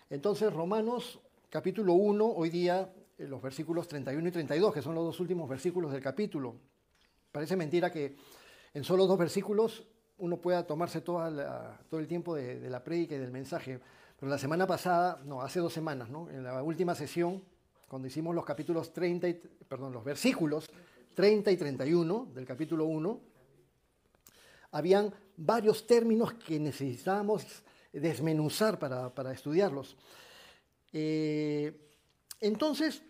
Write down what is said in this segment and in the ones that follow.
Entonces, Romanos capítulo 1, hoy día los versículos 31 y 32, que son los dos últimos versículos del capítulo. Parece mentira que en solo dos versículos uno pueda tomarse todo el tiempo de la prédica y del mensaje. Pero la semana pasada, no, hace 2 semanas, ¿no? En la última sesión, cuando hicimos los los versículos 30 y 31 del capítulo 1, habían varios términos que necesitábamos desmenuzar para estudiarlos. Entonces,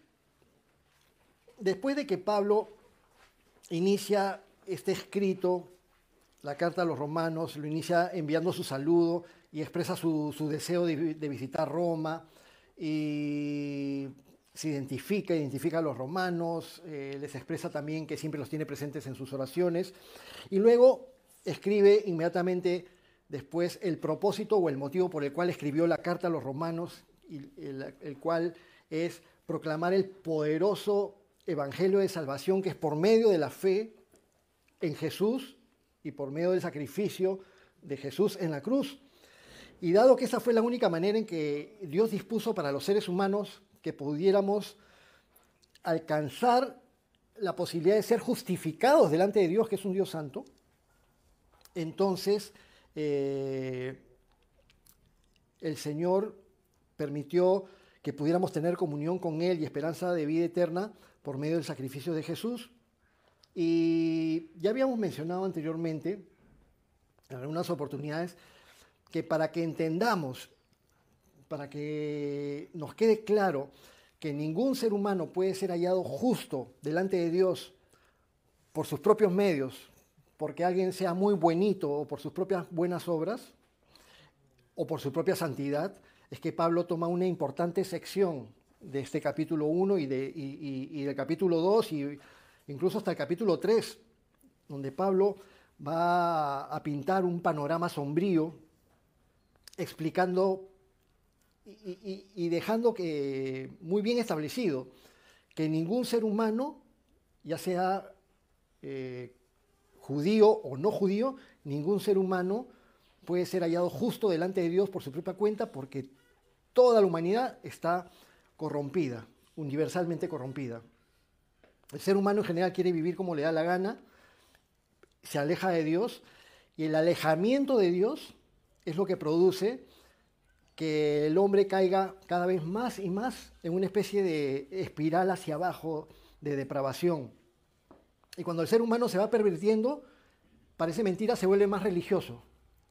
después de que Pablo inicia este escrito, la carta a los romanos, lo inicia enviando su saludo y expresa su deseo de visitar Roma, y se identifica a los romanos, les expresa también que siempre los tiene presentes en sus oraciones, y luego escribe inmediatamente después el propósito o el motivo por el cual escribió la carta a los romanos, el cual es proclamar el poderoso evangelio de salvación que es por medio de la fe en Jesús y por medio del sacrificio de Jesús en la cruz. Y dado que esa fue la única manera en que Dios dispuso para los seres humanos que pudiéramos alcanzar la posibilidad de ser justificados delante de Dios, que es un Dios santo, entonces el Señor permitió que pudiéramos tener comunión con Él y esperanza de vida eterna por medio del sacrificio de Jesús. Y ya habíamos mencionado anteriormente, en algunas oportunidades, que para que entendamos, para que nos quede claro que ningún ser humano puede ser hallado justo delante de Dios por sus propios medios, porque alguien sea muy buenito o por sus propias buenas obras o por su propia santidad, es que Pablo toma una importante sección de este capítulo 1 y del capítulo 2 y incluso hasta el capítulo 3, donde Pablo va a pintar un panorama sombrío, explicando y dejando que muy bien establecido que ningún ser humano, ya sea judío o no judío, ningún ser humano puede ser hallado justo delante de Dios por su propia cuenta, porque toda la humanidad está corrompida, universalmente corrompida. El ser humano en general quiere vivir como le da la gana, se aleja de Dios, y el alejamiento de Dios es lo que produce que el hombre caiga cada vez más y más en una especie de espiral hacia abajo de depravación. Y cuando el ser humano se va pervirtiendo, parece mentira, se vuelve más religioso.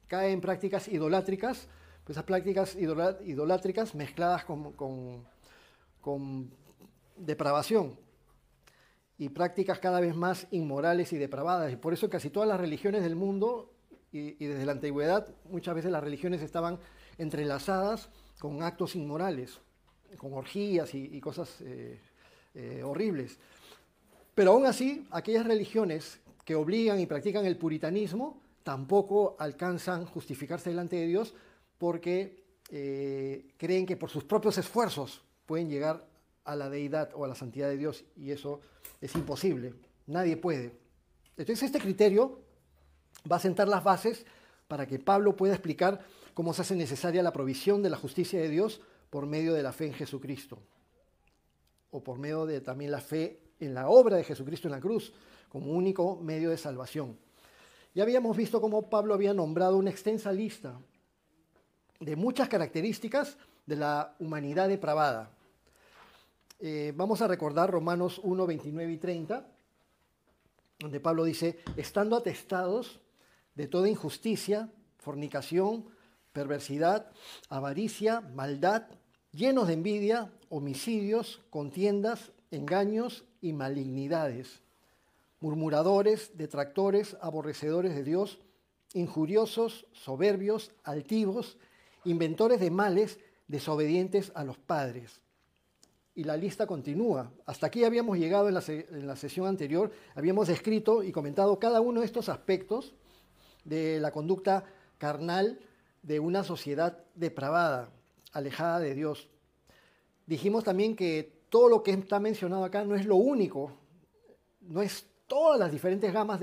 Cae en prácticas idolátricas, pues esas prácticas idolátricas mezcladas con depravación y prácticas cada vez más inmorales y depravadas. Y por eso casi todas las religiones del mundo y desde la antigüedad, muchas veces las religiones estaban entrelazadas con actos inmorales, con orgías y cosas horribles. Pero aún así, aquellas religiones que obligan y practican el puritanismo tampoco alcanzan justificarse delante de Dios, porque creen que por sus propios esfuerzos pueden llegar a la deidad o a la santidad de Dios, y eso es imposible, nadie puede. Entonces este criterio va a sentar las bases para que Pablo pueda explicar cómo se hace necesaria la provisión de la justicia de Dios por medio de la fe en Jesucristo, o por medio de también la fe en la obra de Jesucristo en la cruz, como único medio de salvación. Ya habíamos visto cómo Pablo había nombrado una extensa lista de muchas características de la humanidad depravada. Vamos a recordar Romanos 1, 29 y 30, donde Pablo dice: estando atestados de toda injusticia, fornicación, perversidad, avaricia, maldad, llenos de envidia, homicidios, contiendas, engaños y malignidades, murmuradores, detractores, aborrecedores de Dios, injuriosos, soberbios, altivos, inventores de males, desobedientes a los padres. Y la lista continúa. Hasta aquí habíamos llegado en la sesión anterior, habíamos descrito y comentado cada uno de estos aspectos de la conducta carnal de una sociedad depravada, alejada de Dios. Dijimos también que todo lo que está mencionado acá no es lo único, no es todas las diferentes gamas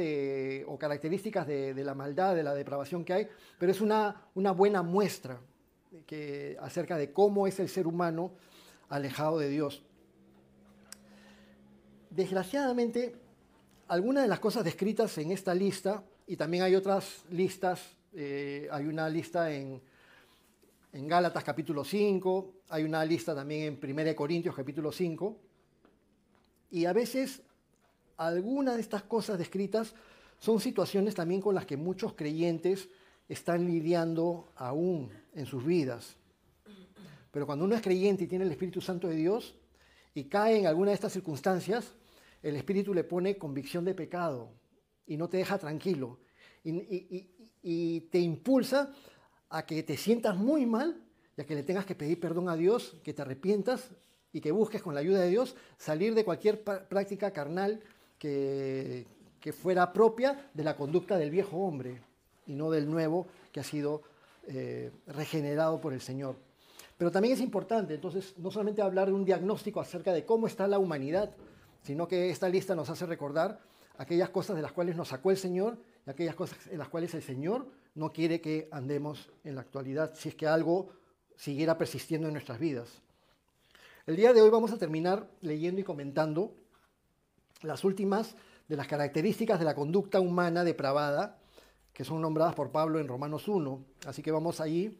o características de la maldad, de la depravación que hay, pero es una buena muestra, acerca de cómo es el ser humano alejado de Dios. Desgraciadamente, algunas de las cosas descritas en esta lista, y también hay otras listas, hay una lista en Gálatas capítulo 5, hay una lista también en 1 Corintios capítulo 5, y a veces algunas de estas cosas descritas son situaciones también con las que muchos creyentes están lidiando aún en sus vidas. Pero cuando uno es creyente y tiene el Espíritu Santo de Dios y cae en alguna de estas circunstancias, el Espíritu le pone convicción de pecado y no te deja tranquilo. Y te impulsa a que te sientas muy mal y a que le tengas que pedir perdón a Dios, que te arrepientas y que busques con la ayuda de Dios salir de cualquier práctica carnal que fuera propia de la conducta del viejo hombre y no del nuevo que ha sido regenerado por el Señor. Pero también es importante, entonces, no solamente hablar de un diagnóstico acerca de cómo está la humanidad, sino que esta lista nos hace recordar aquellas cosas de las cuales nos sacó el Señor y aquellas cosas en las cuales el Señor no quiere que andemos en la actualidad, si es que algo siguiera persistiendo en nuestras vidas. El día de hoy vamos a terminar leyendo y comentando las últimas de las características de la conducta humana depravada que son nombradas por Pablo en Romanos 1. Así que vamos ahí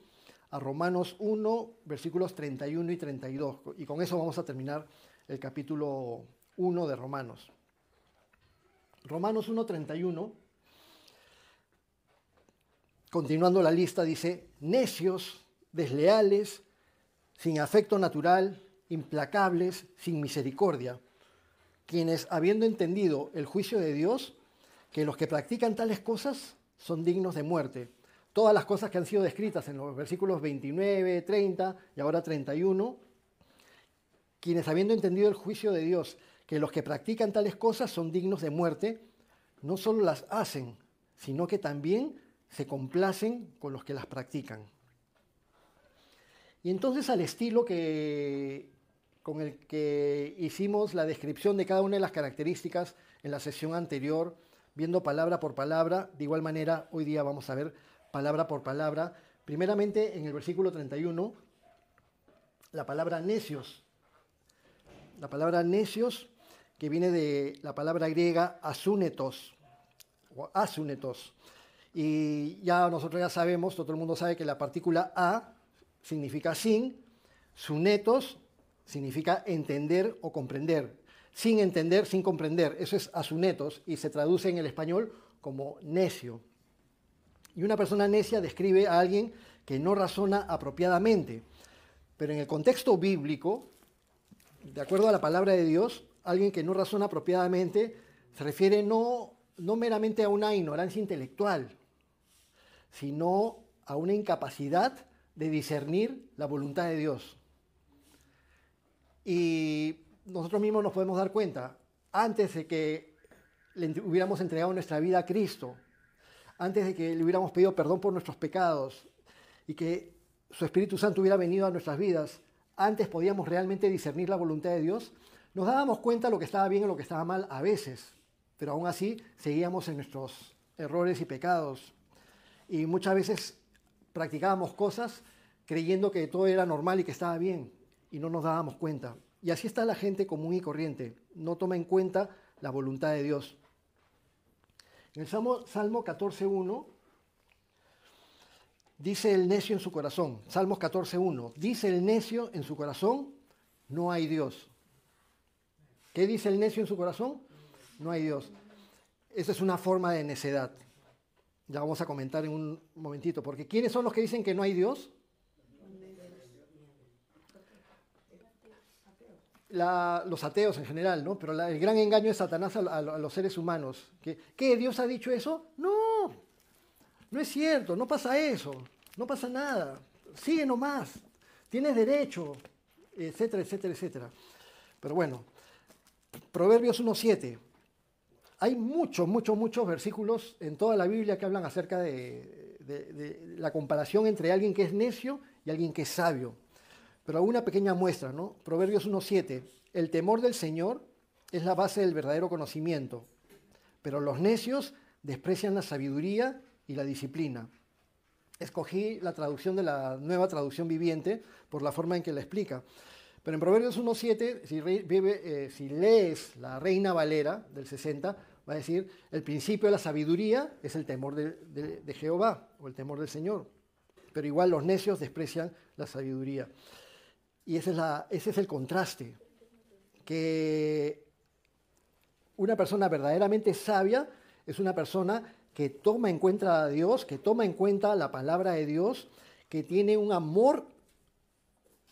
a Romanos 1, versículos 31 y 32. Y con eso vamos a terminar el capítulo 1 de Romanos. Romanos 1, 31, continuando la lista, dice: necios, desleales, sin afecto natural, implacables, sin misericordia, quienes, habiendo entendido el juicio de Dios, que los que practican tales cosas son dignos de muerte. Todas las cosas que han sido descritas en los versículos 29, 30 y ahora 31, quienes, habiendo entendido el juicio de Dios, que los que practican tales cosas son dignos de muerte, no solo las hacen, sino que también se complacen con los que las practican. Y entonces, al estilo con el que hicimos la descripción de cada una de las características en la sesión anterior, viendo palabra por palabra, de igual manera hoy día vamos a ver palabra por palabra. Primeramente, en el versículo 31, la palabra necios. La palabra necios, que viene de la palabra griega asúnetos, o asúnetos. Y ya nosotros ya sabemos, todo el mundo sabe que la partícula a significa sin, sunetos significa entender o comprender. Sin entender, sin comprender. Eso es asunetos y se traduce en el español como necio. Y una persona necia describe a alguien que no razona apropiadamente. Pero en el contexto bíblico, de acuerdo a la palabra de Dios, alguien que no razona apropiadamente se refiere no meramente a una ignorancia intelectual, sino a una incapacidad de discernir la voluntad de Dios. Y nosotros mismos nos podemos dar cuenta, antes de que le hubiéramos entregado nuestra vida a Cristo, antes de que le hubiéramos pedido perdón por nuestros pecados y que su Espíritu Santo hubiera venido a nuestras vidas, antes podíamos realmente discernir la voluntad de Dios, nos dábamos cuenta de lo que estaba bien y lo que estaba mal a veces, pero aún así seguíamos en nuestros errores y pecados. Y muchas veces practicábamos cosas creyendo que todo era normal y que estaba bien, y no nos dábamos cuenta. Y así está la gente común y corriente, no toma en cuenta la voluntad de Dios. En el Salmo 14.1 dice el necio en su corazón, Salmos 14.1, dice el necio en su corazón, no hay Dios. ¿Qué dice el necio en su corazón? No hay Dios. Esa es una forma de necedad. Ya vamos a comentar en un momentito, porque ¿quiénes son los que dicen que no hay Dios? Los ateos en general, ¿no? Pero el gran engaño de Satanás a los seres humanos. ¿Qué? ¿Dios ha dicho eso? No, no es cierto, no pasa eso, no pasa nada, sigue nomás, tienes derecho, etcétera, etcétera, etcétera. Pero bueno, Proverbios 1.7. Hay muchos versículos en toda la Biblia que hablan acerca de la comparación entre alguien que es necio y alguien que es sabio. Pero una pequeña muestra, ¿no? Proverbios 1.7. El temor del Señor es la base del verdadero conocimiento, pero los necios desprecian la sabiduría y la disciplina. Escogí la traducción de la Nueva Traducción Viviente por la forma en que la explica. Pero en Proverbios 1.7, si lees la Reina Valera del 60, va a decir, el principio de la sabiduría es el temor de Jehová, o el temor del Señor. Pero igual los necios desprecian la sabiduría. Y ese es el contraste, que una persona verdaderamente sabia es una persona que toma en cuenta a Dios, que toma en cuenta la palabra de Dios, que tiene un amor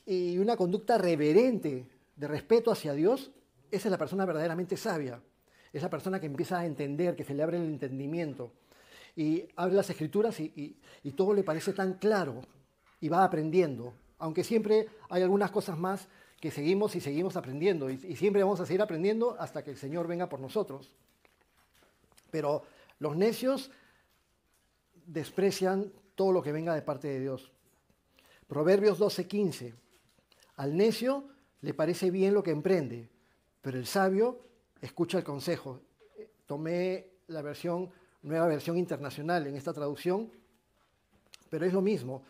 y una conducta reverente de respeto hacia Dios. Esa es la persona verdaderamente sabia. Es la persona que empieza a entender, que se le abre el entendimiento y abre las escrituras y todo le parece tan claro y va aprendiendo. Aunque siempre hay algunas cosas más que seguimos y seguimos aprendiendo y siempre vamos a seguir aprendiendo hasta que el Señor venga por nosotros. Pero los necios desprecian todo lo que venga de parte de Dios. Proverbios 12:15. Al necio le parece bien lo que emprende, pero el sabio escucha el consejo. Tomé la nueva versión internacional en esta traducción, pero es lo mismo.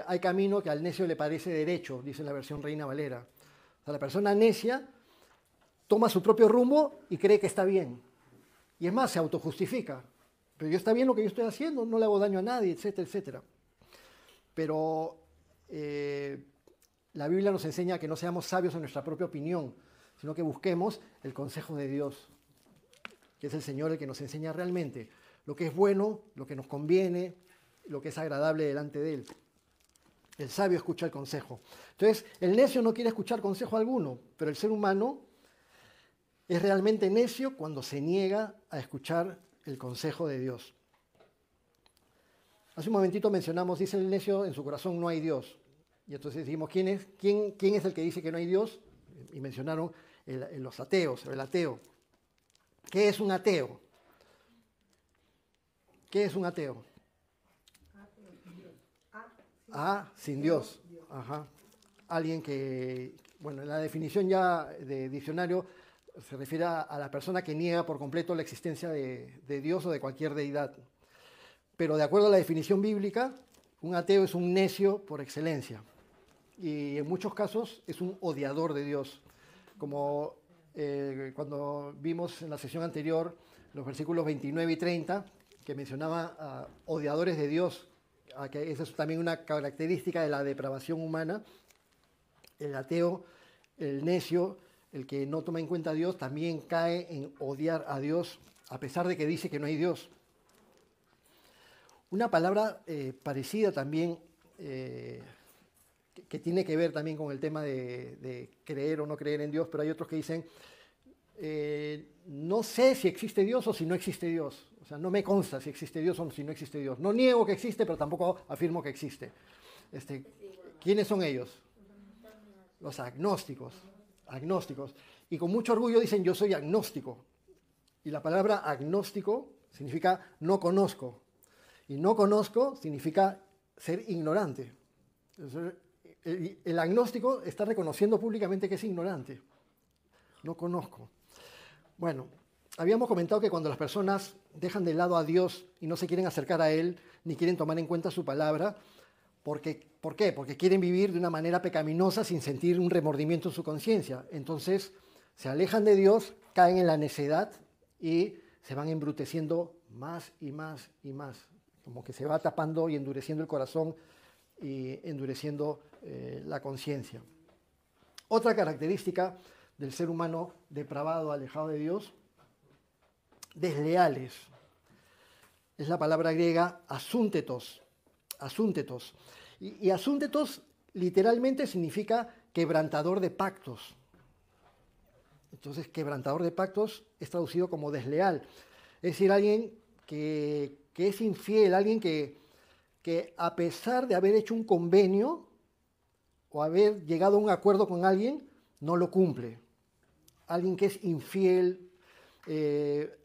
Hay camino que al necio le parece derecho, dice la versión Reina Valera. O sea, la persona necia toma su propio rumbo y cree que está bien. Y es más, se autojustifica. Pero yo está bien lo que yo estoy haciendo, no le hago daño a nadie, etcétera, etcétera. Pero la Biblia nos enseña que no seamos sabios en nuestra propia opinión, sino que busquemos el consejo de Dios, que es el Señor el que nos enseña realmente lo que es bueno, lo que nos conviene, lo que es agradable delante de Él. El sabio escucha el consejo. Entonces, el necio no quiere escuchar consejo alguno, pero el ser humano es realmente necio cuando se niega a escuchar el consejo de Dios. Hace un momentito mencionamos, dice el necio, en su corazón no hay Dios. Y entonces dijimos, ¿quién es el que dice que no hay Dios? Y mencionaron los ateos, el ateo. ¿Qué es un ateo? ¿Qué es un ateo? Sin Dios. Ajá. Alguien que, bueno, en la definición ya de diccionario se refiere a la persona que niega por completo la existencia de Dios o de cualquier deidad. Pero de acuerdo a la definición bíblica, un ateo es un necio por excelencia. Y en muchos casos es un odiador de Dios. Como cuando vimos en la sesión anterior los versículos 29 y 30, que mencionaba a odiadores de Dios, que esa es también una característica de la depravación humana. El ateo, el necio, el que no toma en cuenta a Dios, también cae en odiar a Dios, a pesar de que dice que no hay Dios. Una palabra parecida también, que tiene que ver también con el tema de creer o no creer en Dios, pero hay otros que dicen, no sé si existe Dios o si no existe Dios. O sea, no me consta si existe Dios o si no existe Dios. No niego que existe, pero tampoco afirmo que existe. ¿Quiénes son ellos? Los agnósticos. Y con mucho orgullo dicen, yo soy agnóstico. Y la palabra agnóstico significa no conozco. Y no conozco significa ser ignorante. Entonces, el agnóstico está reconociendo públicamente que es ignorante. No conozco. Bueno, habíamos comentado que cuando las personas dejan de lado a Dios y no se quieren acercar a Él, ni quieren tomar en cuenta su palabra, ¿por qué? Porque quieren vivir de una manera pecaminosa sin sentir un remordimiento en su conciencia. Entonces se alejan de Dios, caen en la necedad y se van embruteciendo más y más y más. Como que se va tapando y endureciendo el corazón y endureciendo la conciencia. Otra característica del ser humano depravado, alejado de Dios, desleales. Es la palabra griega asúntetos. Y asúntetos literalmente significa quebrantador de pactos. Entonces, quebrantador de pactos es traducido como desleal. Es decir, alguien que es infiel, alguien que a pesar de haber hecho un convenio o haber llegado a un acuerdo con alguien, no lo cumple. Alguien que es infiel,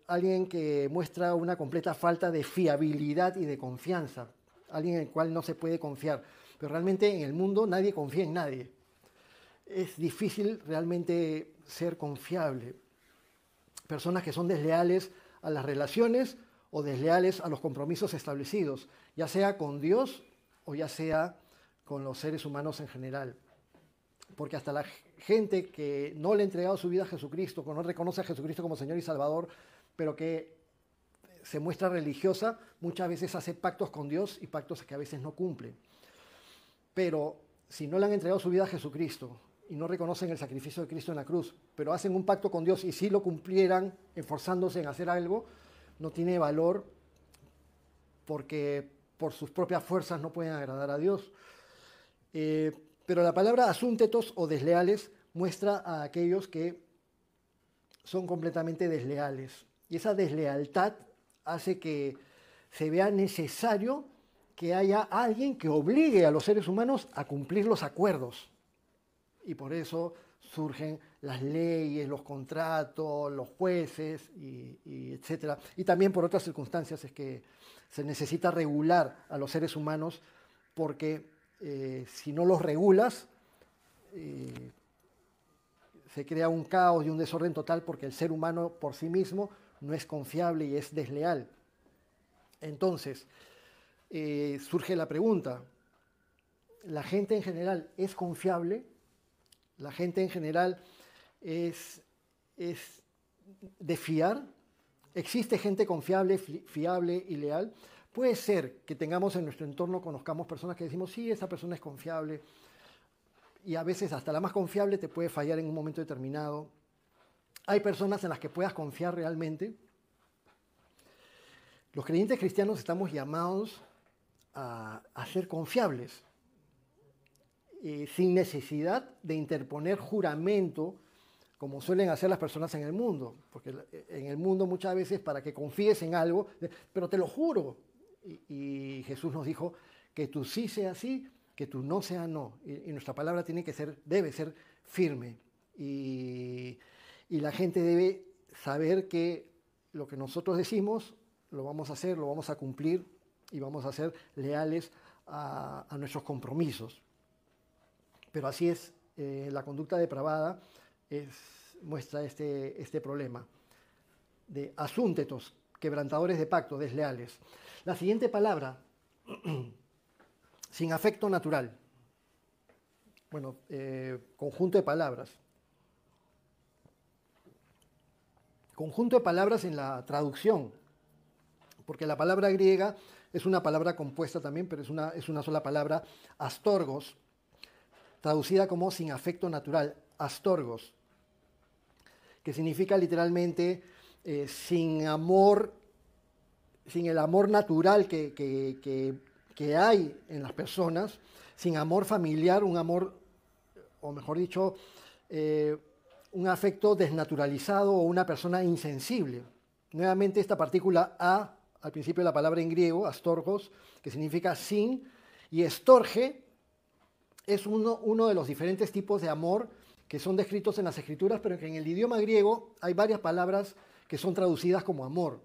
alguien que muestra una completa falta de fiabilidad y de confianza, alguien en el cual no se puede confiar. Pero realmente en el mundo nadie confía en nadie. Es difícil realmente ser confiable. Personas que son desleales a las relaciones o desleales a los compromisos establecidos, ya sea con Dios o ya sea con los seres humanos en general. Porque hasta la gente que no le ha entregado su vida a Jesucristo, que no reconoce a Jesucristo como Señor y Salvador, pero que se muestra religiosa, muchas veces hace pactos con Dios y pactos que a veces no cumple. Pero si no le han entregado su vida a Jesucristo y no reconocen el sacrificio de Cristo en la cruz, pero hacen un pacto con Dios y si lo cumplieran esforzándose en hacer algo, no tiene valor porque por sus propias fuerzas no pueden agradar a Dios. Pero la palabra asúntetos o desleales muestra a aquellos que son completamente desleales. Y esa deslealtad hace que se vea necesario que haya alguien que obligue a los seres humanos a cumplir los acuerdos. Y por eso surgen las leyes, los contratos, los jueces, y etcétera. Y también por otras circunstancias es que se necesita regular a los seres humanos porque si no los regulas, se crea un caos y un desorden total porque el ser humano por sí mismo no es confiable y es desleal. Entonces, surge la pregunta, ¿la gente en general es confiable? ¿La gente en general es de fiar? ¿Existe gente confiable, fiable y leal? Puede ser que tengamos en nuestro entorno, conozcamos personas que decimos, sí, esa persona es confiable, y a veces hasta la más confiable te puede fallar en un momento determinado. Hay personas en las que puedas confiar realmente. Los creyentes cristianos estamos llamados a ser confiables, sin necesidad de interponer juramento, como suelen hacer las personas en el mundo, porque en el mundo muchas veces para que confíes en algo, pero te lo juro, y Jesús nos dijo que tu sí sea sí, que tu no sea no, y nuestra palabra debe ser firme, y la gente debe saber que lo que nosotros decimos lo vamos a hacer, lo vamos a cumplir y vamos a ser leales a nuestros compromisos. Pero así es, la conducta depravada muestra este problema de asúntetos, quebrantadores de pacto, desleales. La siguiente palabra, sin afecto natural. Bueno, conjunto de palabras. Conjunto de palabras en la traducción, porque la palabra griega es una palabra compuesta también, pero es una sola palabra, astorgos, traducida como sin afecto natural, astorgos, que significa literalmente sin amor, sin el amor natural que hay en las personas, sin amor familiar, un amor, o mejor dicho, un afecto desnaturalizado o una persona insensible. Nuevamente esta partícula a, al principio de la palabra en griego, astorgos, que significa sin, y estorge es uno de los diferentes tipos de amor que son descritos en las Escrituras, pero que en el idioma griego hay varias palabras que son traducidas como amor.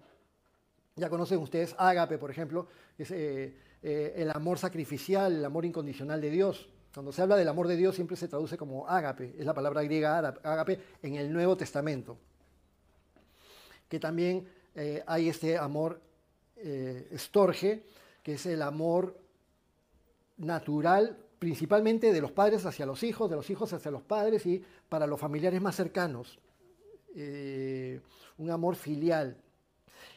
Ya conocen ustedes ágape, por ejemplo, es el amor sacrificial, el amor incondicional de Dios. Cuando se habla del amor de Dios siempre se traduce como ágape, es la palabra griega ágape en el Nuevo Testamento. Que también hay este amor estorge, que es el amor natural, principalmente de los padres hacia los hijos, de los hijos hacia los padres y para los familiares más cercanos. Un amor filial.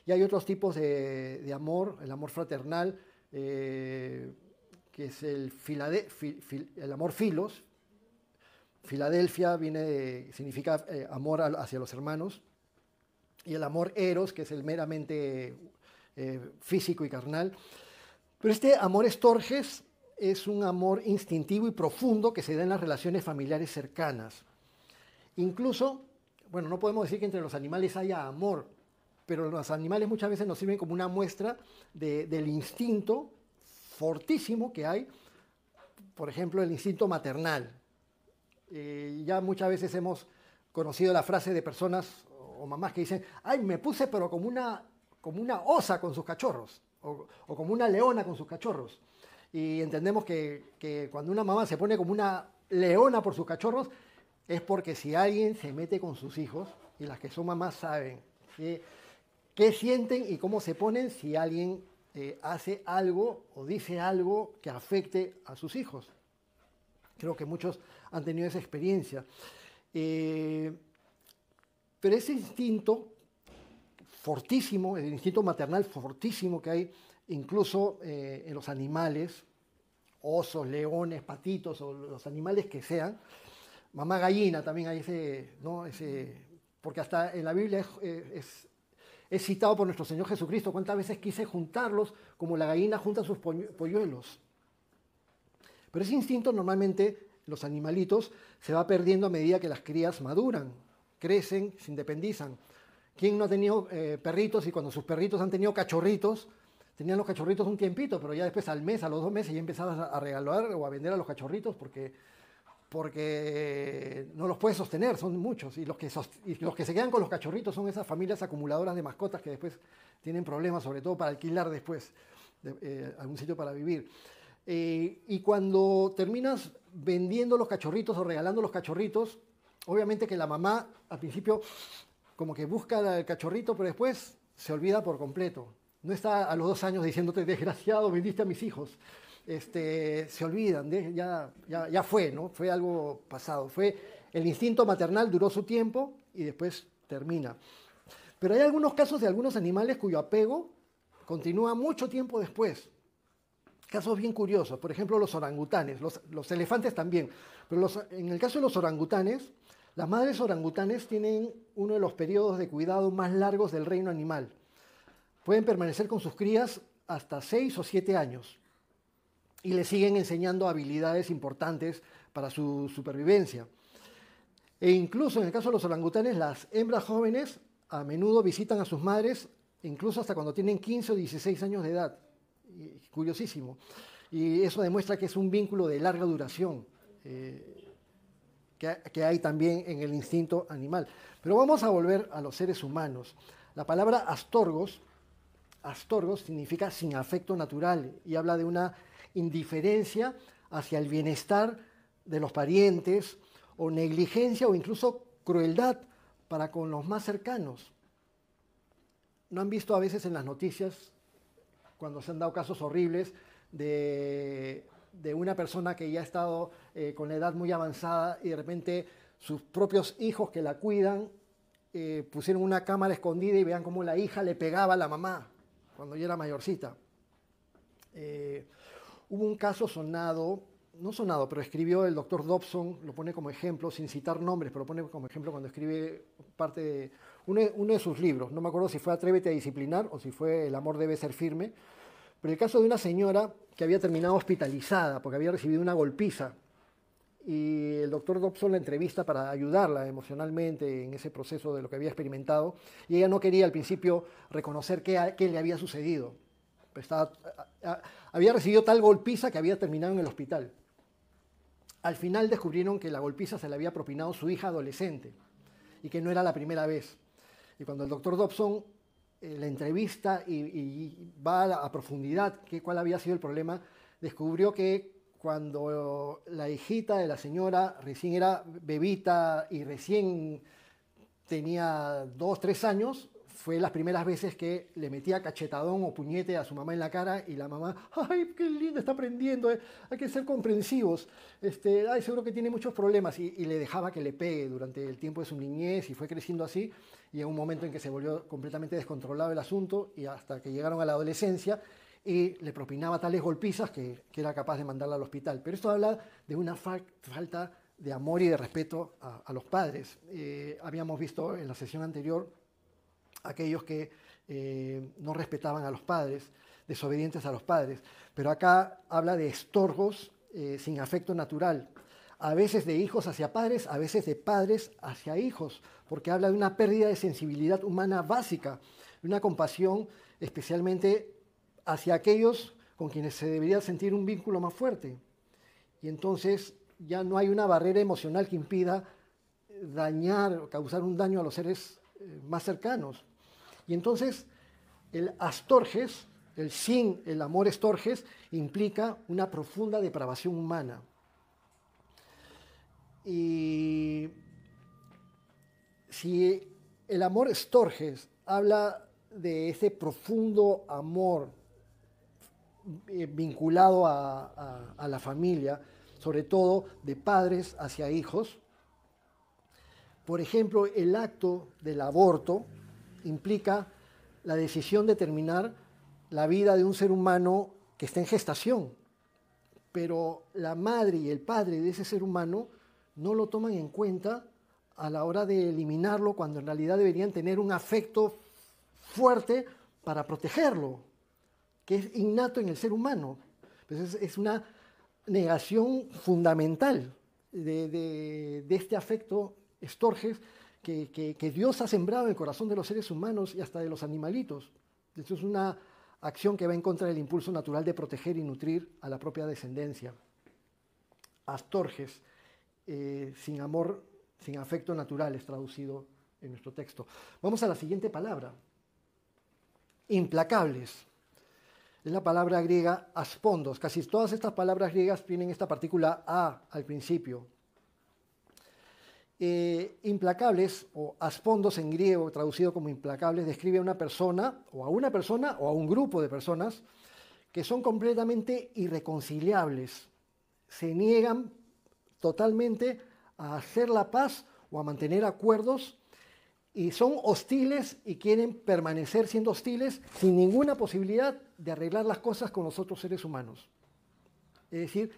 Y hay otros tipos de amor, el amor fraternal, que es el amor filos. Filadelfia significa amor hacia los hermanos. Y el amor eros, que es el meramente físico y carnal. Pero este amor estorges es un amor instintivo y profundo que se da en las relaciones familiares cercanas. Incluso, bueno, no podemos decir que entre los animales haya amor, pero los animales muchas veces nos sirven como una muestra del instinto fortísimo que hay, por ejemplo, el instinto maternal. Ya muchas veces hemos conocido la frase de personas o mamás que dicen, ay, me puse pero como una osa con sus cachorros, o como una leona con sus cachorros. Y entendemos que cuando una mamá se pone como una leona por sus cachorros, es porque si alguien se mete con sus hijos, y las que son mamás saben qué sienten y cómo se ponen si alguien hace algo o dice algo que afecte a sus hijos. Creo que muchos han tenido esa experiencia. Pero ese instinto fortísimo, el instinto maternal fortísimo que hay incluso en los animales, osos, leones, patitos o los animales que sean, mamá gallina también hay ese, ¿no? Porque hasta en la Biblia es citado por nuestro Señor Jesucristo, cuántas veces quise juntarlos como la gallina junta sus polluelos. Pero ese instinto normalmente, los animalitos, se va perdiendo a medida que las crías maduran, crecen, se independizan. ¿Quién no ha tenido perritos y cuando sus perritos han tenido cachorritos, tenían los cachorritos un tiempito, pero ya después al mes, a los 2 meses ya empezabas a regalar o a vender a los cachorritos porque no los puedes sostener, son muchos. Y los que se quedan con los cachorritos son esas familias acumuladoras de mascotas que después tienen problemas, sobre todo para alquilar después algún sitio para vivir. Y cuando terminas vendiendo los cachorritos o regalando los cachorritos, obviamente que la mamá al principio como que busca el cachorrito, pero después se olvida por completo. No está a los 2 años diciéndote, desgraciado, vendiste a mis hijos. Se olvidan, ya fue, ¿no? Fue algo pasado. El instinto maternal duró su tiempo y después termina. Pero hay algunos casos de algunos animales cuyo apego continúa mucho tiempo después. Casos bien curiosos, por ejemplo los orangutanes, los elefantes también, pero en el caso de los orangutanes, las madres orangutanes tienen uno de los periodos de cuidado más largos del reino animal. Pueden permanecer con sus crías hasta 6 o 7 años y le siguen enseñando habilidades importantes para su supervivencia. E incluso en el caso de los orangutanes, las hembras jóvenes a menudo visitan a sus madres, incluso hasta cuando tienen 15 o 16 años de edad. Curiosísimo. Y eso demuestra que es un vínculo de larga duración que hay también en el instinto animal. Pero vamos a volver a los seres humanos. La palabra astorgos significa sin afecto natural y habla de una indiferencia hacia el bienestar de los parientes o negligencia o incluso crueldad para con los más cercanos. ¿No han visto a veces en las noticias cuando se han dado casos horribles de una persona que ya ha estado con la edad muy avanzada y de repente sus propios hijos que la cuidan pusieron una cámara escondida y vean cómo la hija le pegaba a la mamá cuando ya era mayorcita? Hubo un caso pero escribió el doctor Dobson, lo pone como ejemplo, sin citar nombres, pero lo pone como ejemplo cuando escribe parte de uno de sus libros. No me acuerdo si fue Atrévete a disciplinar o si fue El amor debe ser firme. Pero el caso de una señora que había terminado hospitalizada porque había recibido una golpiza. Y el doctor Dobson la entrevista para ayudarla emocionalmente en ese proceso de lo que había experimentado. Y ella no quería al principio reconocer qué le había sucedido. Había recibido tal golpiza que había terminado en el hospital. Al final descubrieron que la golpiza se la había propinado su hija adolescente y que no era la primera vez. Y cuando el doctor Dobson la entrevista y va a profundidad cuál había sido el problema, descubrió que cuando la hijita de la señora recién era bebita y recién tenía 2, 3 años, fue las primeras veces que le metía cachetadón o puñete a su mamá en la cara y la mamá, ¡ay, qué lindo, está aprendiendo! Hay que ser comprensivos, ¡ay, seguro que tiene muchos problemas! Y le dejaba que le pegue durante el tiempo de su niñez y fue creciendo así y en un momento en que se volvió completamente descontrolado el asunto y hasta que llegaron a la adolescencia y le propinaba tales golpizas que era capaz de mandarla al hospital. Pero esto habla de una falta de amor y de respeto a los padres. Habíamos visto en la sesión anterior aquellos que no respetaban a los padres, desobedientes a los padres. Pero acá habla de estorgos sin afecto natural, a veces de hijos hacia padres, a veces de padres hacia hijos, porque habla de una pérdida de sensibilidad humana básica, de una compasión especialmente hacia aquellos con quienes se debería sentir un vínculo más fuerte. Y entonces ya no hay una barrera emocional que impida dañar o causar un daño a los seres más cercanos. Y entonces el astorges, el amor estorges, implica una profunda depravación humana. Y si el amor estorges habla de ese profundo amor vinculado a la familia, sobre todo de padres hacia hijos. Por ejemplo, el acto del aborto implica la decisión de terminar la vida de un ser humano que está en gestación, pero la madre y el padre de ese ser humano no lo toman en cuenta a la hora de eliminarlo, cuando en realidad deberían tener un afecto fuerte para protegerlo, que es innato en el ser humano. Pues es una negación fundamental de este afecto estorges que Dios ha sembrado en el corazón de los seres humanos y hasta de los animalitos. Esto es una acción que va en contra del impulso natural de proteger y nutrir a la propia descendencia. Astorges, sin amor, sin afecto natural, es traducido en nuestro texto. Vamos a la siguiente palabra. Implacables. Es la palabra griega aspondos. Casi todas estas palabras griegas tienen esta partícula a al principio. Implacables o aspondos en griego, traducido como implacables, describe a una persona o a un grupo de personas que son completamente irreconciliables, se niegan totalmente a hacer la paz o a mantener acuerdos y son hostiles y quieren permanecer siendo hostiles sin ninguna posibilidad de arreglar las cosas con los otros seres humanos. Es decir,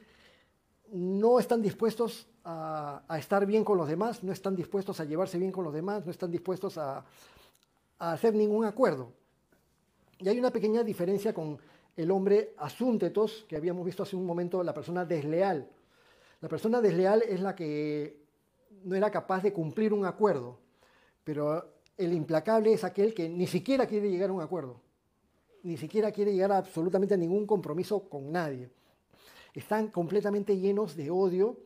no están dispuestos a estar bien con los demás, no están dispuestos a llevarse bien con los demás, no están dispuestos a hacer ningún acuerdo. Y hay una pequeña diferencia con el hombre asúntetos, que habíamos visto hace un momento, la persona desleal. La persona desleal es la que no era capaz de cumplir un acuerdo, pero el implacable es aquel que ni siquiera quiere llegar a un acuerdo, ni siquiera quiere llegar a absolutamente a ningún compromiso con nadie. Están completamente llenos de odio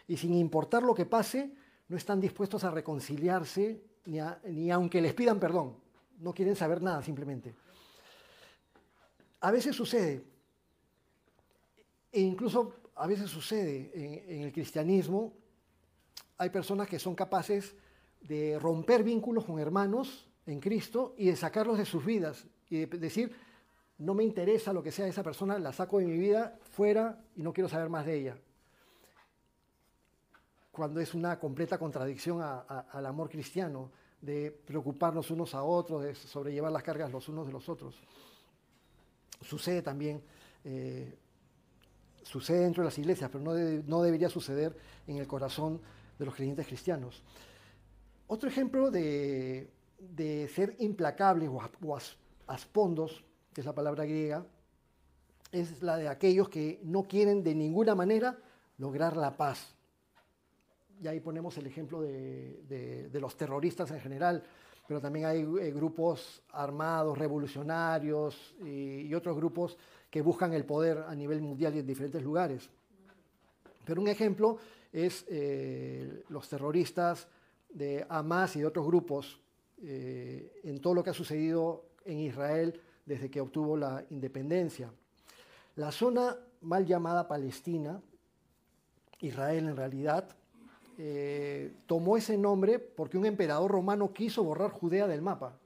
y sin importar lo que pase, no están dispuestos a reconciliarse ni aunque les pidan perdón. No quieren saber nada simplemente. A veces sucede, e incluso a veces sucede en el cristianismo, hay personas que son capaces de romper vínculos con hermanos en Cristo y de sacarlos de sus vidas y de decir, no me interesa lo que sea esa persona, la saco de mi vida fuera y no quiero saber más de ella. Cuando es una completa contradicción al amor cristiano, de preocuparnos unos a otros, de sobrellevar las cargas los unos de los otros. Sucede también, sucede dentro de las iglesias, pero no debería suceder en el corazón de los creyentes cristianos. Otro ejemplo de ser implacables o aspondos, que es la palabra griega, es la de aquellos que no quieren de ninguna manera lograr la paz. Y ahí ponemos el ejemplo de los terroristas en general, pero también hay grupos armados, revolucionarios y otros grupos que buscan el poder a nivel mundial y en diferentes lugares. Pero un ejemplo es los terroristas de Hamas y de otros grupos en todo lo que ha sucedido en Israel desde que obtuvo la independencia. La zona mal llamada Palestina, Israel en realidad, tomó ese nombre porque un emperador romano quiso borrar Judea del mapa.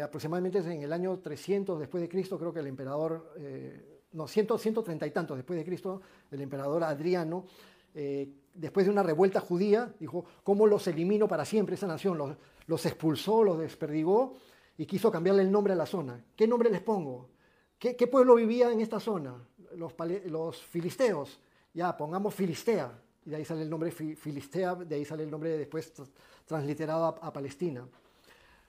Aproximadamente en el año 300 después de Cristo, creo que el emperador, 130 y tantos después de Cristo, el emperador Adriano, después de una revuelta judía, dijo, ¿cómo los elimino para siempre esa nación? Los expulsó, los desperdigó y quiso cambiarle el nombre a la zona. ¿Qué nombre les pongo? ¿Qué pueblo vivía en esta zona? Los filisteos. Ya, pongamos Filistea. Y de ahí sale el nombre Filistea, de ahí sale el nombre después transliterado a Palestina.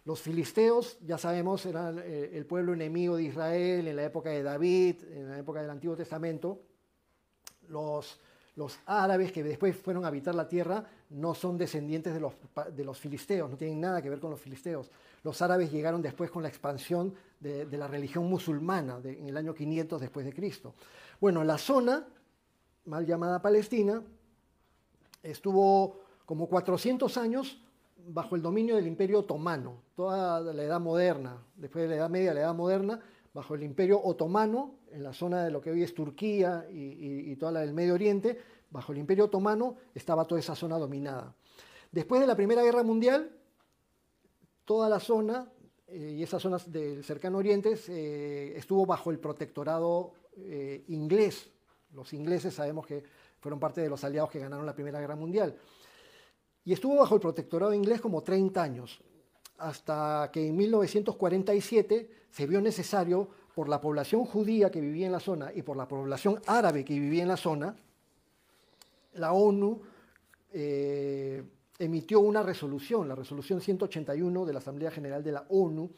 Los filisteos, ya sabemos, eran el pueblo enemigo de Israel en la época de David, en la época del Antiguo Testamento. Los árabes que después fueron a habitar la tierra no son descendientes de los filisteos, no tienen nada que ver con los filisteos. Los árabes llegaron después con la expansión de la religión musulmana en el año 500 después de Cristo. Bueno, la zona, mal llamada Palestina, estuvo como 400 años bajo el dominio del Imperio Otomano, toda la Edad Moderna, después de la Edad Media, la Edad Moderna, bajo el Imperio Otomano, en la zona de lo que hoy es Turquía y toda la del Medio Oriente, bajo el Imperio Otomano estaba toda esa zona dominada. Después de la Primera Guerra Mundial, toda la zona y esas zonas del cercano oriente estuvo bajo el protectorado inglés. Los ingleses sabemos que fueron parte de los aliados que ganaron la Primera Guerra Mundial. Y estuvo bajo el protectorado inglés como 30 años, hasta que en 1947 se vio necesario, por la población judía que vivía en la zona y por la población árabe que vivía en la zona, la ONU emitió una resolución, la resolución 181 de la Asamblea General de la ONU,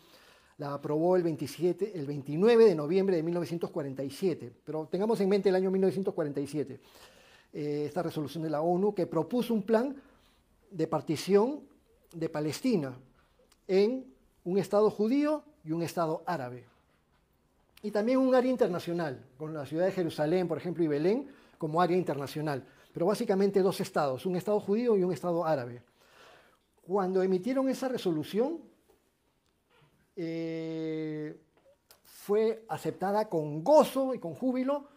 la aprobó el 29 de noviembre de 1947, pero tengamos en mente el año 1947, esta resolución de la ONU que propuso un plan de partición de Palestina en un Estado judío y un Estado árabe. Y también un área internacional, con la ciudad de Jerusalén, por ejemplo, y Belén, como área internacional. Pero básicamente dos estados, un Estado judío y un Estado árabe. Cuando emitieron esa resolución, fue aceptada con gozo y con júbilo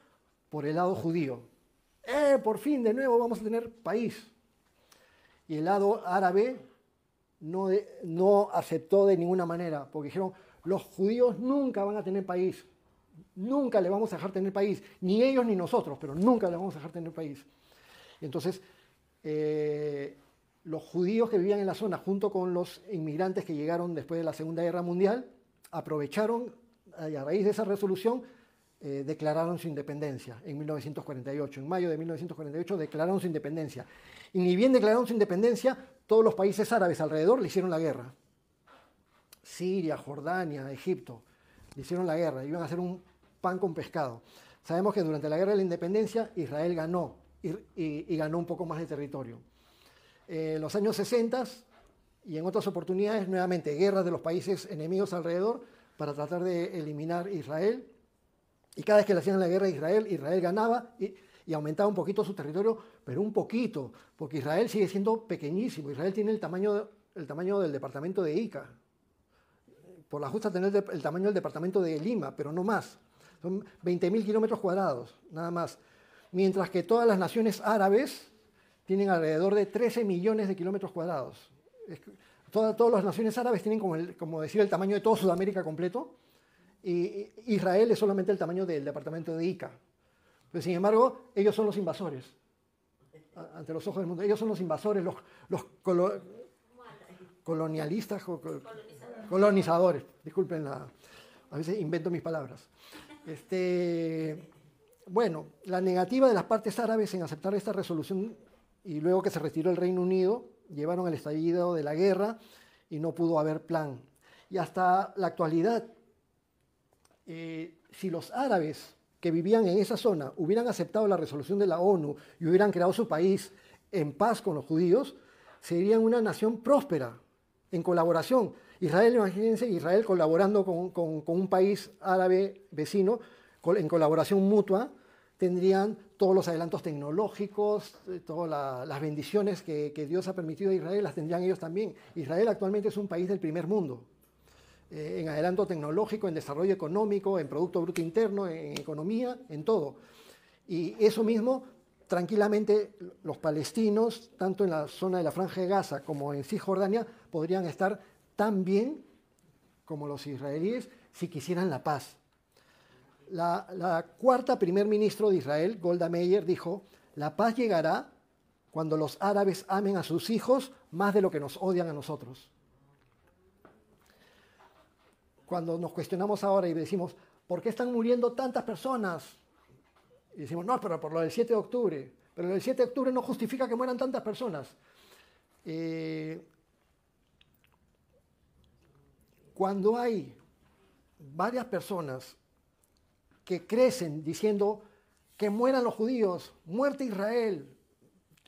por el lado judío. Por fin, de nuevo vamos a tener país. Y el lado árabe no aceptó de ninguna manera, porque dijeron, los judíos nunca van a tener país, nunca le vamos a dejar tener país, ni ellos ni nosotros, pero nunca le vamos a dejar tener país. Entonces, los judíos que vivían en la zona, junto con los inmigrantes que llegaron después de la Segunda Guerra Mundial, aprovecharon, y a raíz de esa resolución, declararon su independencia en 1948. En mayo de 1948 declararon su independencia. Y ni bien declararon su independencia, todos los países árabes alrededor le hicieron la guerra. Siria, Jordania, Egipto, le hicieron la guerra, iban a hacer un pan con pescado. Sabemos que durante la guerra de la independencia Israel ganó y ganó un poco más de territorio. En los años 60 y en otras oportunidades, nuevamente, guerras de los países enemigos alrededor para tratar de eliminar Israel. Y cada vez que le hacían la guerra a Israel, Israel ganaba y aumentaba un poquito su territorio, pero un poquito, porque Israel sigue siendo pequeñísimo. Israel tiene el tamaño del departamento de Ica. Por la justa tener el tamaño del departamento de Lima, pero no más. Son 20.000 kilómetros cuadrados, nada más. Mientras que todas las naciones árabes tienen alrededor de 13 millones de kilómetros cuadrados. Todas las naciones árabes tienen, como decir, el tamaño de toda Sudamérica completo, y Israel es solamente el tamaño del departamento de Ica. Pero, sin embargo, ellos son los invasores ante los ojos del mundo. Ellos son los invasores, los colonialistas, colonizadores. Disculpen, a veces invento mis palabras. Bueno, la negativa de las partes árabes en aceptar esta resolución y luego que se retiró el Reino Unido, llevaron al estallido de la guerra y no pudo haber plan. Y hasta la actualidad, si los árabes que vivían en esa zona hubieran aceptado la resolución de la ONU y hubieran creado su país en paz con los judíos, serían una nación próspera, en colaboración. Israel, imagínense, Israel colaborando con un país árabe vecino, en colaboración mutua, tendrían todos los adelantos tecnológicos, todas las bendiciones que Dios ha permitido a Israel, las tendrían ellos también. Israel actualmente es un país del primer mundo, en adelanto tecnológico, en desarrollo económico, en Producto Bruto Interno, en economía, en todo. Y eso mismo, tranquilamente, los palestinos, tanto en la zona de la Franja de Gaza como en Cisjordania, podrían estar tan bien como los israelíes si quisieran la paz. La cuarta primer ministro de Israel, Golda Meir, dijo: la paz llegará cuando los árabes amen a sus hijos más de lo que nos odian a nosotros. Cuando nos cuestionamos ahora y decimos, ¿por qué están muriendo tantas personas? Y decimos, no, pero por lo del 7 de octubre. Pero lo del 7 de octubre no justifica que mueran tantas personas. Cuando hay varias personas que crecen diciendo que mueran los judíos, muerte Israel,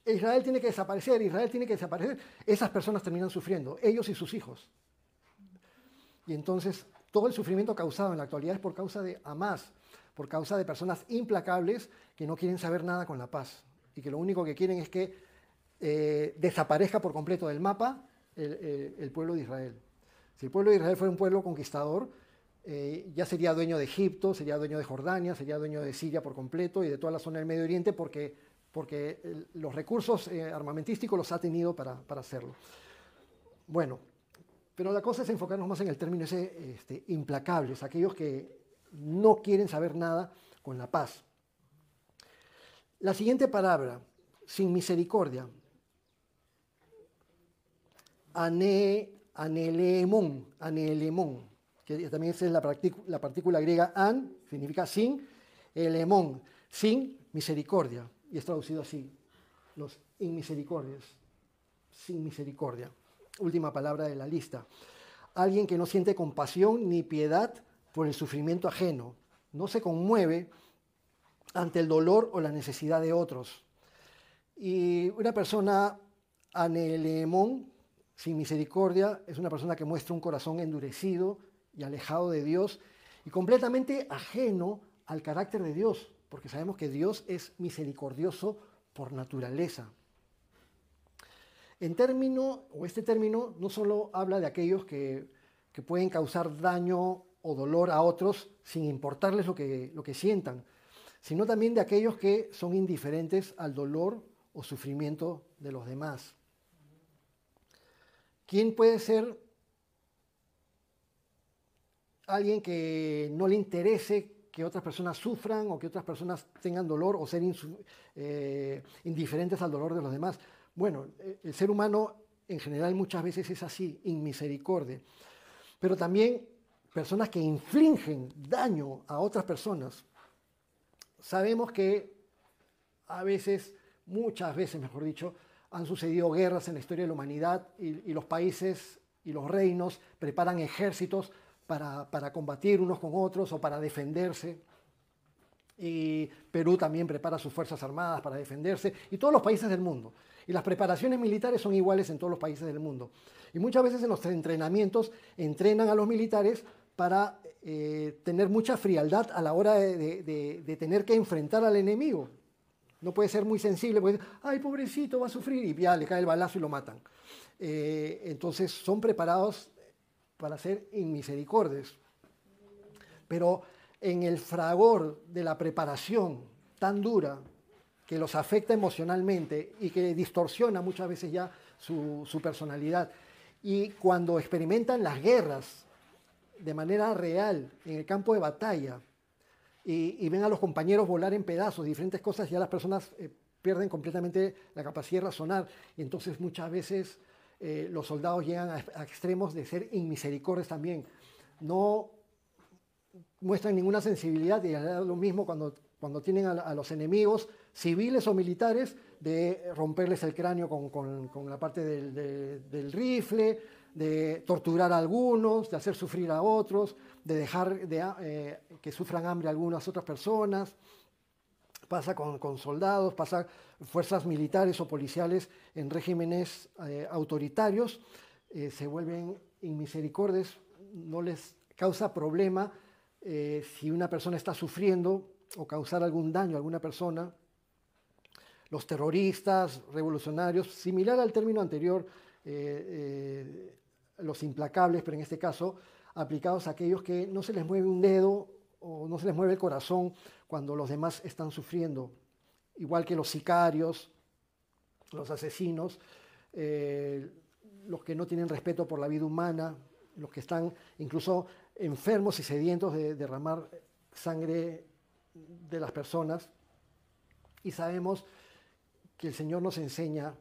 Israel tiene que desaparecer, Israel tiene que desaparecer, esas personas terminan sufriendo, ellos y sus hijos. Y entonces todo el sufrimiento causado en la actualidad es por causa de Hamás, por causa de personas implacables que no quieren saber nada con la paz y que lo único que quieren es que desaparezca por completo del mapa el pueblo de Israel. Si el pueblo de Israel fuera un pueblo conquistador, ya sería dueño de Egipto, sería dueño de Jordania, sería dueño de Siria por completo y de toda la zona del Medio Oriente porque los recursos armamentísticos los ha tenido para hacerlo. Bueno, Pero la cosa es enfocarnos más en el término ese implacables, aquellos que no quieren saber nada con la paz. La siguiente palabra, sin misericordia, anelemón, que también es la partícula griega an, significa sin, elemón, sin misericordia, y es traducido así, los inmisericordias, sin misericordia. Última palabra de la lista. Alguien que no siente compasión ni piedad por el sufrimiento ajeno, no se conmueve ante el dolor o la necesidad de otros. Y una persona anelemón, sin misericordia, es una persona que muestra un corazón endurecido y alejado de Dios y completamente ajeno al carácter de Dios, porque sabemos que Dios es misericordioso por naturaleza. Este término no solo habla de aquellos que pueden causar daño o dolor a otros sin importarles lo que sientan, sino también de aquellos que son indiferentes al dolor o sufrimiento de los demás. ¿Quién puede ser alguien que no le interese que otras personas sufran o que otras personas tengan dolor o ser indiferentes al dolor de los demás? Bueno, el ser humano en general muchas veces es así, inmisericordia. Pero también personas que infligen daño a otras personas. Sabemos que a veces, muchas veces mejor dicho, han sucedido guerras en la historia de la humanidad y los países y los reinos preparan ejércitos para combatir unos con otros o para defenderse. Y Perú también prepara sus fuerzas armadas para defenderse, y todos los países del mundo. Y las preparaciones militares son iguales en todos los países del mundo. Y muchas veces en los entrenamientos entrenan a los militares para tener mucha frialdad a la hora de tener que enfrentar al enemigo. No puede ser muy sensible, porque, ay, pobrecito, va a sufrir, y ya le cae el balazo y lo matan. Entonces son preparados para ser inmisericordias. Pero en el fragor de la preparación tan dura que los afecta emocionalmente y que distorsiona muchas veces ya su personalidad, y cuando experimentan las guerras de manera real en el campo de batalla y ven a los compañeros volar en pedazos, diferentes cosas, ya las personas pierden completamente la capacidad de razonar, y entonces muchas veces los soldados llegan a extremos de ser inmisericordios también. No muestran ninguna sensibilidad, y es lo mismo cuando tienen a los enemigos, civiles o militares, de romperles el cráneo con la parte del rifle, de torturar a algunos, de hacer sufrir a otros, de dejar que sufran hambre a algunas otras personas. Pasa con soldados, pasa fuerzas militares o policiales en regímenes autoritarios, se vuelven inmisericordias, no les causa problema si una persona está sufriendo o causar algún daño a alguna persona. Los terroristas, revolucionarios, similar al término anterior, los implacables, pero en este caso aplicados a aquellos que no se les mueve un dedo o no se les mueve el corazón cuando los demás están sufriendo, igual que los sicarios, los asesinos, los que no tienen respeto por la vida humana, los que están incluso enfermos y sedientos de derramar sangre de las personas. Y sabemos que el Señor nos enseña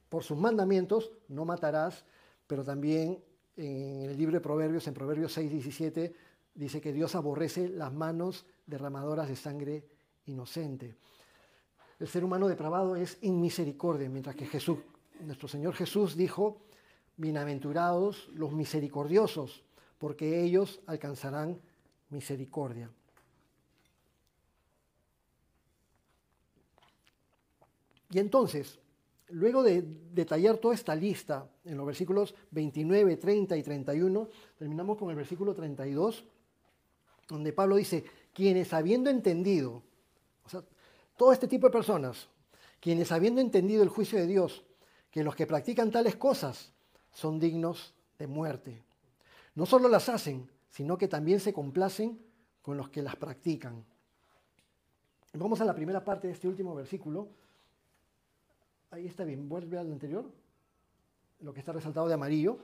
por sus mandamientos: no matarás, pero también en el libro de Proverbios, en Proverbios 6:17, dice que Dios aborrece las manos derramadoras de sangre inocente. El ser humano depravado es inmisericordia, mientras que Jesús, nuestro Señor Jesús, dijo: bienaventurados los misericordiosos, porque ellos alcanzarán misericordia. Y entonces, luego de detallar toda esta lista en los versículos 29, 30 y 31, terminamos con el versículo 32, donde Pablo dice: quienes habiendo entendido, o sea, todo este tipo de personas, quienes habiendo entendido el juicio de Dios, que los que practican tales cosas son dignos de muerte, no solo las hacen, sino que también se complacen con los que las practican. Vamos a la primera parte de este último versículo. Ahí está bien, vuelve al anterior, lo que está resaltado de amarillo.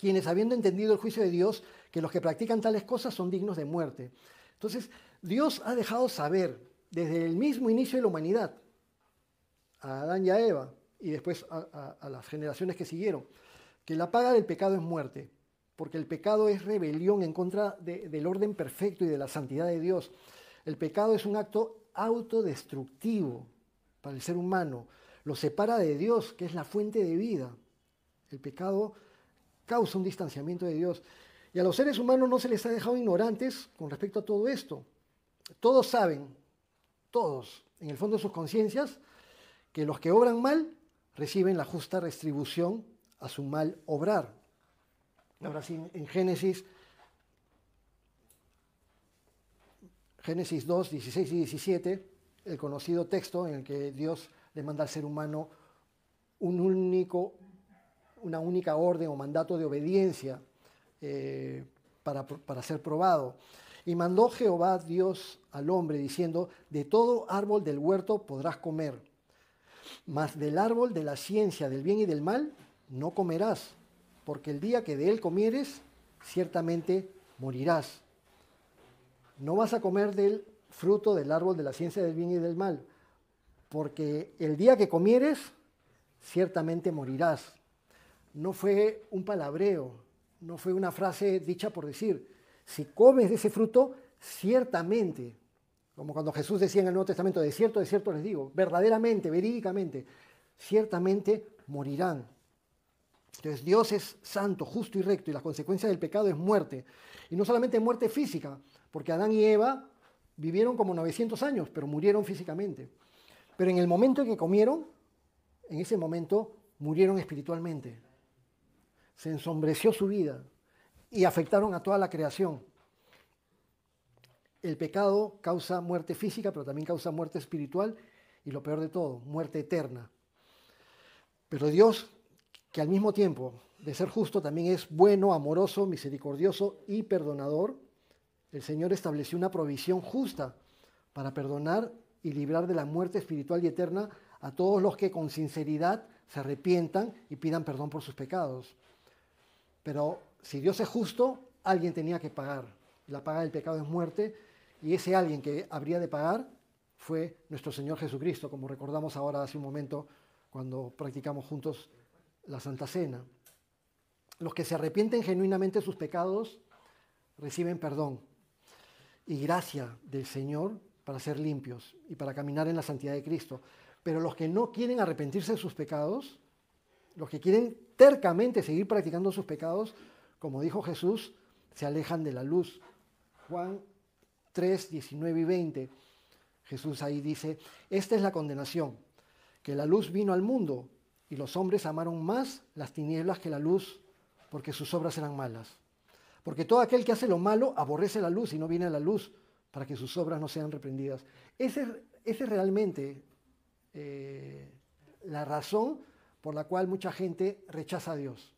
quienes habiendo entendido el juicio de Dios, que los que practican tales cosas son dignos de muerte. Entonces, Dios ha dejado saber desde el mismo inicio de la humanidad, a Adán y a Eva, y después a las generaciones que siguieron, que la paga del pecado es muerte, porque el pecado es rebelión en contra del orden perfecto y de la santidad de Dios. El pecado es un acto autodestructivo para el ser humano, lo separa de Dios, que es la fuente de vida. El pecado causa un distanciamiento de Dios. Y a los seres humanos no se les ha dejado ignorantes con respecto a todo esto. Todos saben, todos, en el fondo de sus conciencias, que los que obran mal reciben la justa retribución a su mal obrar. Ahora sí, en Génesis 2, 16 y 17, el conocido texto en el que Dios le manda al ser humano una única orden o mandato de obediencia para ser probado. Y mandó Jehová Dios al hombre diciendo, de todo árbol del huerto podrás comer, mas del árbol de la ciencia del bien y del mal no comerás, porque el día que de él comieres, ciertamente morirás. No vas a comer del fruto del árbol de la ciencia del bien y del mal, porque el día que comieres, ciertamente morirás. No fue un palabreo, no fue una frase dicha por decir. Si comes de ese fruto, ciertamente, como cuando Jesús decía en el Nuevo Testamento, de cierto les digo, verdaderamente, verídicamente, ciertamente morirán. Entonces Dios es santo, justo y recto, y la consecuencia del pecado es muerte. Y no solamente muerte física, porque Adán y Eva vivieron como 900 años, pero murieron físicamente. Pero en el momento en que comieron, en ese momento murieron espiritualmente. Se ensombreció su vida y afectaron a toda la creación. El pecado causa muerte física, pero también causa muerte espiritual y lo peor de todo, muerte eterna. Pero Dios, que al mismo tiempo de ser justo también es bueno, amoroso, misericordioso y perdonador, el Señor estableció una provisión justa para perdonar y librar de la muerte espiritual y eterna a todos los que con sinceridad se arrepientan y pidan perdón por sus pecados. Pero si Dios es justo, alguien tenía que pagar. La paga del pecado es muerte, y ese alguien que habría de pagar fue nuestro Señor Jesucristo, como recordamos ahora hace un momento cuando practicamos juntos la Santa Cena. Los que se arrepienten genuinamente de sus pecados reciben perdón y gracia del Señor para ser limpios y para caminar en la santidad de Cristo. Pero los que no quieren arrepentirse de sus pecados, los que quieren tercamente seguir practicando sus pecados, como dijo Jesús, se alejan de la luz. Juan 3, 19 y 20. Jesús ahí dice, esta es la condenación, que la luz vino al mundo y los hombres amaron más las tinieblas que la luz porque sus obras eran malas. Porque todo aquel que hace lo malo aborrece la luz y no viene a la luz para que sus obras no sean reprendidas. Esa es realmente la razón por la cual mucha gente rechaza a Dios.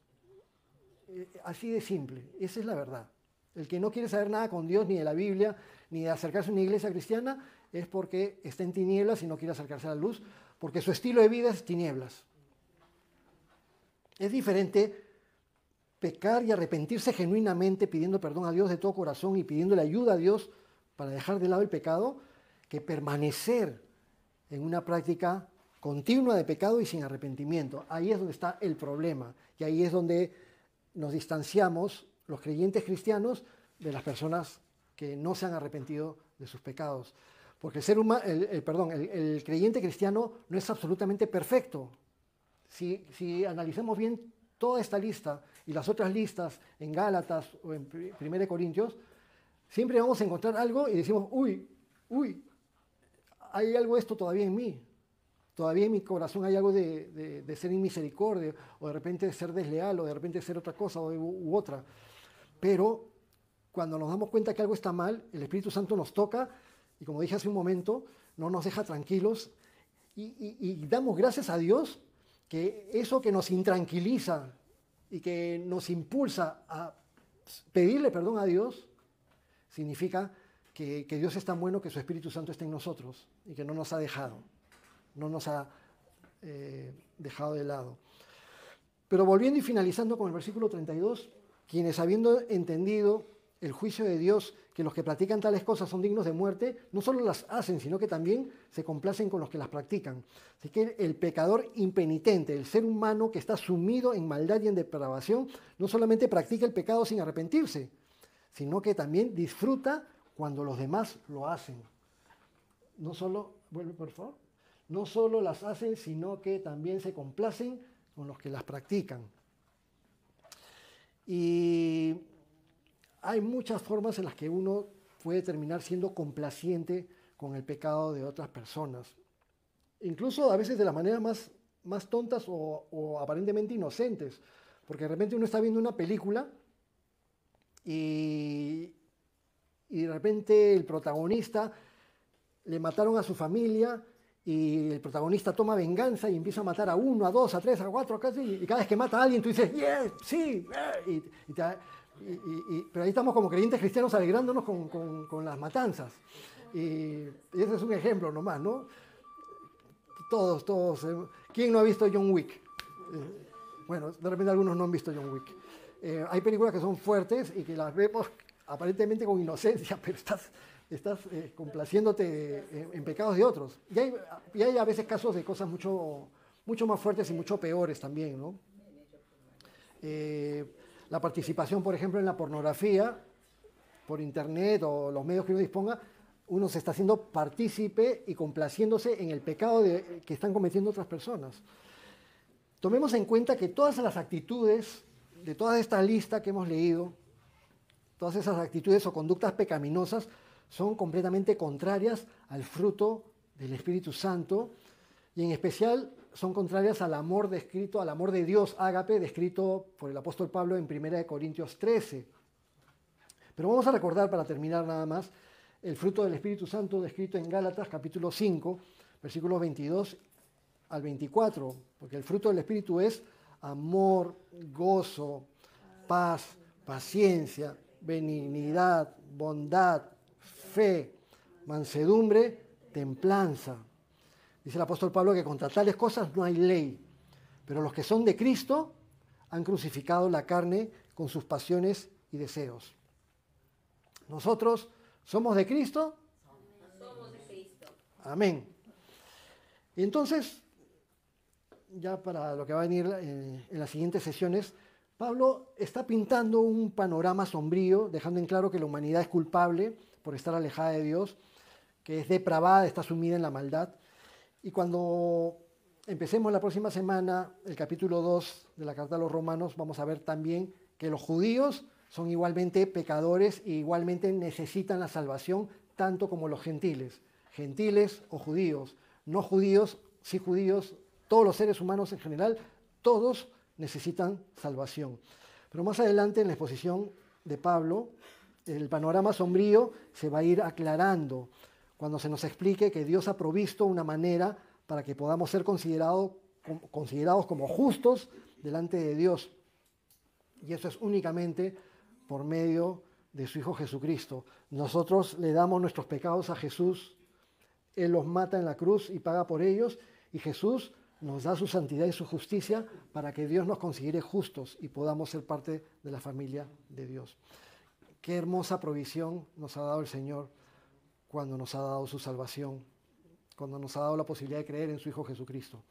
Así de simple, esa es la verdad. El que no quiere saber nada con Dios, ni de la Biblia, ni de acercarse a una iglesia cristiana, es porque está en tinieblas y no quiere acercarse a la luz, porque su estilo de vida es tinieblas. Es diferente pecar y arrepentirse genuinamente pidiendo perdón a Dios de todo corazón y pidiéndole ayuda a Dios para dejar de lado el pecado, que permanecer en una práctica continua de pecado y sin arrepentimiento. Ahí es donde está el problema y ahí es donde nos distanciamos los creyentes cristianos de las personas que no se han arrepentido de sus pecados. Porque el creyente cristiano no es absolutamente perfecto. Si analizamos bien toda esta lista y las otras listas en Gálatas o en 1 Corintios, siempre vamos a encontrar algo y decimos, uy, hay algo de esto todavía en mí. Todavía en mi corazón hay algo de ser inmisericordia, o de repente de ser desleal, o de repente de ser otra cosa u otra. Pero cuando nos damos cuenta que algo está mal, el Espíritu Santo nos toca, y como dije hace un momento, no nos deja tranquilos, y damos gracias a Dios que eso que nos intranquiliza y que nos impulsa a pedirle perdón a Dios, significa que Dios es tan bueno que su Espíritu Santo está en nosotros y que no nos ha dejado. No nos ha dejado de lado. Pero volviendo y finalizando con el versículo 32, quienes habiendo entendido el juicio de Dios, que los que practican tales cosas son dignos de muerte, no solo las hacen, sino que también se complacen con los que las practican. Así que el pecador impenitente, el ser humano que está sumido en maldad y en depravación, no solamente practica el pecado sin arrepentirse, sino que también disfruta cuando los demás lo hacen. No solo, vuelve por favor, no solo las hacen, sino que también se complacen con los que las practican. Y hay muchas formas en las que uno puede terminar siendo complaciente con el pecado de otras personas. Incluso a veces de las maneras más tontas o aparentemente inocentes. Porque de repente uno está viendo una película y de repente el protagonista le mataron a su familia y el protagonista toma venganza y empieza a matar a uno, a dos, a tres, a cuatro, casi, y cada vez que mata a alguien tú dices, yes, sí, pero ahí estamos como creyentes cristianos alegrándonos con las matanzas. Y ese es un ejemplo nomás, ¿no? Todos. ¿Quién no ha visto John Wick? Bueno, de repente algunos no han visto John Wick. Hay películas que son fuertes y que las vemos aparentemente con inocencia, pero estás complaciéndote en pecados de otros. Y hay a veces casos de cosas mucho más fuertes y mucho peores también, ¿no? La participación, por ejemplo, en la pornografía, por internet o los medios que uno disponga, uno se está haciendo partícipe y complaciéndose en el pecado que están cometiendo otras personas. Tomemos en cuenta que todas las actitudes de toda esta lista que hemos leído, todas esas actitudes o conductas pecaminosas son completamente contrarias al fruto del Espíritu Santo y en especial son contrarias al amor descrito, al amor de Dios, ágape, descrito por el apóstol Pablo en 1 Corintios 13. Pero vamos a recordar, para terminar nada más, el fruto del Espíritu Santo descrito en Gálatas capítulo 5, versículos 22 al 24, porque el fruto del Espíritu es amor, gozo, paz, paciencia, benignidad, bondad, fe, mansedumbre, templanza. Dice el apóstol Pablo que contra tales cosas no hay ley, pero los que son de Cristo han crucificado la carne con sus pasiones y deseos. Nosotros somos de Cristo. Somos de Cristo. Amén. Y entonces, ya para lo que va a venir en las siguientes sesiones, Pablo está pintando un panorama sombrío, dejando en claro que la humanidad es culpable por estar alejada de Dios, que es depravada, está sumida en la maldad. Y cuando empecemos la próxima semana el capítulo 2 de la Carta a los Romanos, vamos a ver también que los judíos son igualmente pecadores e igualmente necesitan la salvación, tanto como los gentiles o judíos, no judíos, sí judíos, todos los seres humanos en general, todos necesitan salvación. Pero más adelante en la exposición de Pablo, el panorama sombrío se va a ir aclarando cuando se nos explique que Dios ha provisto una manera para que podamos ser considerados como justos delante de Dios. Y eso es únicamente por medio de su Hijo Jesucristo. Nosotros le damos nuestros pecados a Jesús, Él los mata en la cruz y paga por ellos, y Jesús nos da su santidad y su justicia para que Dios nos considere justos y podamos ser parte de la familia de Dios. Qué hermosa provisión nos ha dado el Señor cuando nos ha dado su salvación, cuando nos ha dado la posibilidad de creer en su Hijo Jesucristo.